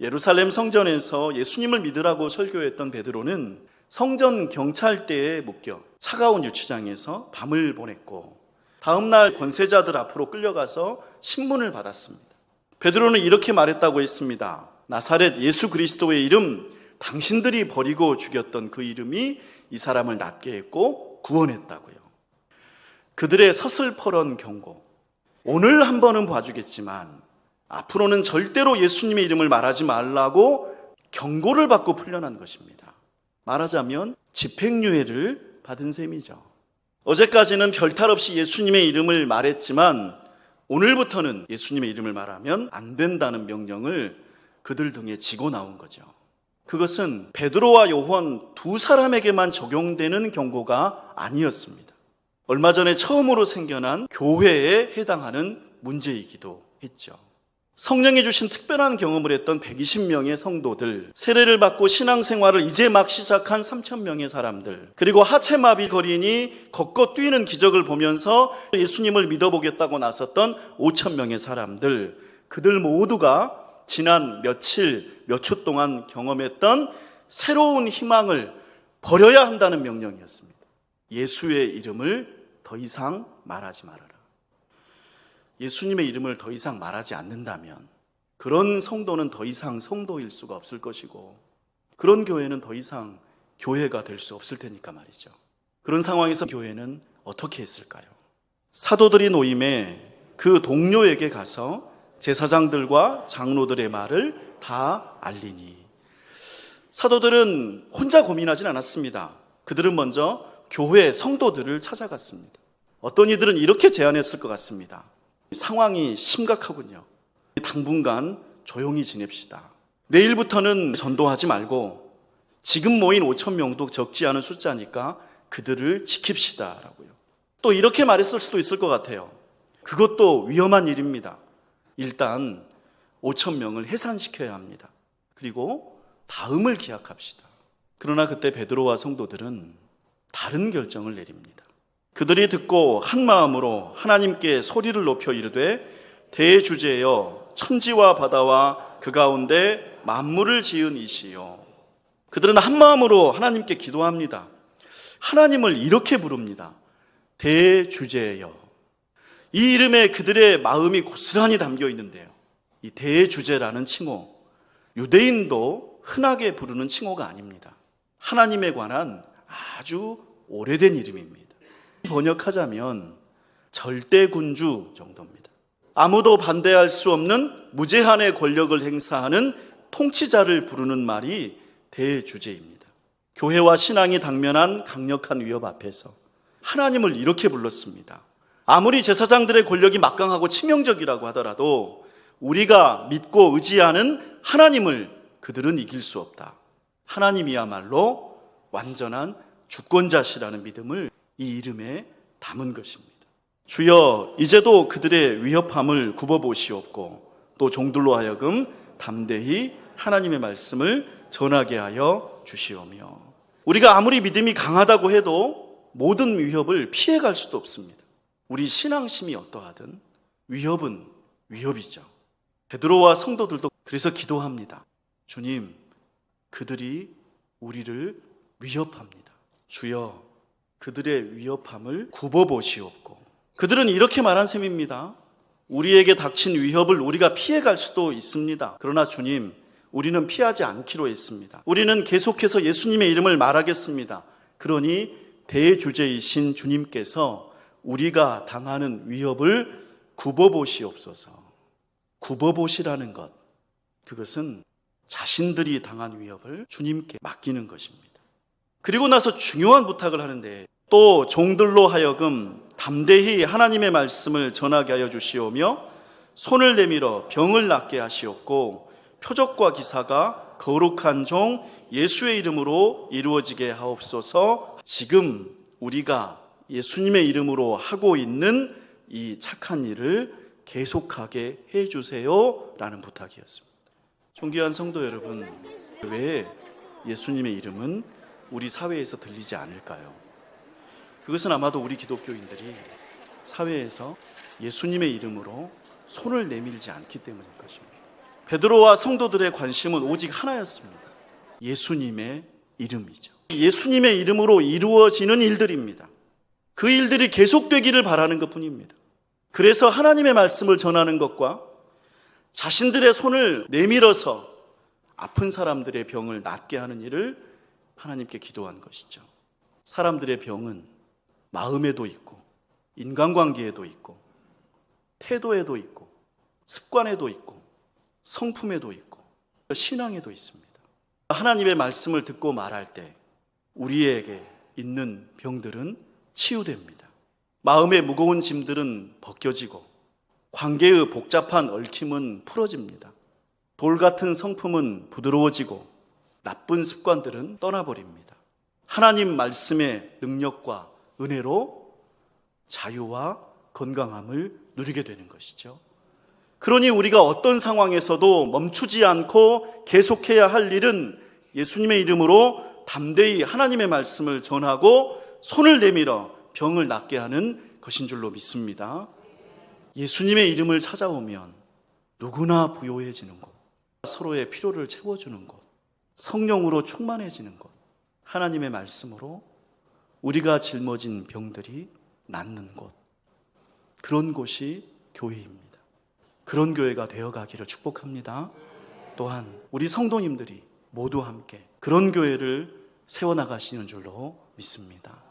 예루살렘 성전에서 예수님을 믿으라고 설교했던 베드로는 성전 경찰대에 묶여 차가운 유치장에서 밤을 보냈고 다음날 권세자들 앞으로 끌려가서 신문을 받았습니다. 베드로는 이렇게 말했다고 했습니다. 나사렛 예수 그리스도의 이름, 당신들이 버리고 죽였던 그 이름이 이 사람을 낫게 했고 구원했다고요. 그들의 서슬퍼런 경고, 오늘 한 번은 봐주겠지만 앞으로는 절대로 예수님의 이름을 말하지 말라고 경고를 받고 풀려난 것입니다. 말하자면 집행유예를 받은 셈이죠. 어제까지는 별탈 없이 예수님의 이름을 말했지만 오늘부터는 예수님의 이름을 말하면 안 된다는 명령을 그들 등에 지고 나온 거죠. 그것은 베드로와 요한 두 사람에게만 적용되는 경고가 아니었습니다. 얼마 전에 처음으로 생겨난 교회에 해당하는 문제이기도 했죠. 성령이 주신 특별한 경험을 했던 120명의 성도들, 세례를 받고 신앙생활을 이제 막 시작한 3,000명의 사람들, 그리고 하체마비 거린이 걷고 뛰는 기적을 보면서 예수님을 믿어보겠다고 나섰던 5,000명의 사람들, 그들 모두가 지난 며칠, 몇 초 동안 경험했던 새로운 희망을 버려야 한다는 명령이었습니다. 예수의 이름을 더 이상 말하지 말아라. 예수님의 이름을 더 이상 말하지 않는다면 그런 성도는 더 이상 성도일 수가 없을 것이고 그런 교회는 더 이상 교회가 될 수 없을 테니까 말이죠. 그런 상황에서 교회는 어떻게 했을까요? 사도들이 모임에 그 동료에게 가서 제사장들과 장로들의 말을 다 알리니 사도들은 혼자 고민하진 않았습니다. 그들은 먼저 교회 성도들을 찾아갔습니다. 어떤 이들은 이렇게 제안했을 것 같습니다. 상황이 심각하군요. 당분간 조용히 지냅시다. 내일부터는 전도하지 말고 지금 모인 5,000명도 적지 않은 숫자니까 그들을 지킵시다 라고요. 또 이렇게 말했을 수도 있을 것 같아요. 그것도 위험한 일입니다. 일단 5,000명을 해산시켜야 합니다. 그리고 다음을 기약합시다. 그러나 그때 베드로와 성도들은 다른 결정을 내립니다. 그들이 듣고 한 마음으로 하나님께 소리를 높여 이르되 대주제여 천지와 바다와 그 가운데 만물을 지은 이시여. 그들은 한 마음으로 하나님께 기도합니다. 하나님을 이렇게 부릅니다. 대주제여. 이 이름에 그들의 마음이 고스란히 담겨 있는데요. 이 대주제라는 칭호, 유대인도 흔하게 부르는 칭호가 아닙니다. 하나님에 관한 아주 오래된 이름입니다. 번역하자면 절대군주 정도입니다. 아무도 반대할 수 없는 무제한의 권력을 행사하는 통치자를 부르는 말이 대주제입니다. 교회와 신앙이 당면한 강력한 위협 앞에서 하나님을 이렇게 불렀습니다. 아무리 제사장들의 권력이 막강하고 치명적이라고 하더라도 우리가 믿고 의지하는 하나님을 그들은 이길 수 없다. 하나님이야말로 완전한 주권자시라는 믿음을 이 이름에 담은 것입니다. 주여 이제도 그들의 위협함을 굽어보시옵고 또 종들로 하여금 담대히 하나님의 말씀을 전하게 하여 주시오며 우리가 아무리 믿음이 강하다고 해도 모든 위협을 피해갈 수도 없습니다. 우리 신앙심이 어떠하든 위협은 위협이죠. 베드로와 성도들도 그래서 기도합니다. 주님, 그들이 우리를 위협합니다. 주여 그들의 위협함을 굽어보시옵고 그들은 이렇게 말한 셈입니다. 우리에게 닥친 위협을 우리가 피해갈 수도 있습니다. 그러나 주님, 우리는 피하지 않기로 했습니다. 우리는 계속해서 예수님의 이름을 말하겠습니다. 그러니 대주제이신 주님께서 우리가 당하는 위협을 굽어보시옵소서. 굽어보시라는 것, 그것은 자신들이 당한 위협을 주님께 맡기는 것입니다. 그리고 나서 중요한 부탁을 하는데 또 종들로 하여금 담대히 하나님의 말씀을 전하게 하여 주시오며 손을 내밀어 병을 낫게 하시옵고 표적과 기사가 거룩한 종 예수의 이름으로 이루어지게 하옵소서. 지금 우리가 예수님의 이름으로 하고 있는 이 착한 일을 계속하게 해주세요 라는 부탁이었습니다. 존귀한 성도 여러분, 왜 예수님의 이름은 우리 사회에서 들리지 않을까요? 그것은 아마도 우리 기독교인들이 사회에서 예수님의 이름으로 손을 내밀지 않기 때문일 것입니다. 베드로와 성도들의 관심은 오직 하나였습니다. 예수님의 이름이죠. 예수님의 이름으로 이루어지는 일들입니다. 그 일들이 계속되기를 바라는 것뿐입니다. 그래서 하나님의 말씀을 전하는 것과 자신들의 손을 내밀어서 아픈 사람들의 병을 낫게 하는 일을 하나님께 기도한 것이죠. 사람들의 병은 마음에도 있고 인간관계에도 있고 태도에도 있고 습관에도 있고 성품에도 있고 신앙에도 있습니다. 하나님의 말씀을 듣고 말할 때 우리에게 있는 병들은 치유됩니다. 마음의 무거운 짐들은 벗겨지고 관계의 복잡한 얽힘은 풀어집니다. 돌 같은 성품은 부드러워지고 나쁜 습관들은 떠나버립니다. 하나님 말씀의 능력과 은혜로 자유와 건강함을 누리게 되는 것이죠. 그러니 우리가 어떤 상황에서도 멈추지 않고 계속해야 할 일은 예수님의 이름으로 담대히 하나님의 말씀을 전하고 손을 내밀어 병을 낫게 하는 것인 줄로 믿습니다. 예수님의 이름을 찾아오면 누구나 부요해지는 곳, 서로의 필요를 채워주는 곳, 성령으로 충만해지는 곳, 하나님의 말씀으로 우리가 짊어진 병들이 낫는 곳, 그런 곳이 교회입니다. 그런 교회가 되어가기를 축복합니다. 또한 우리 성도님들이 모두 함께 그런 교회를 세워나가시는 줄로 믿습니다.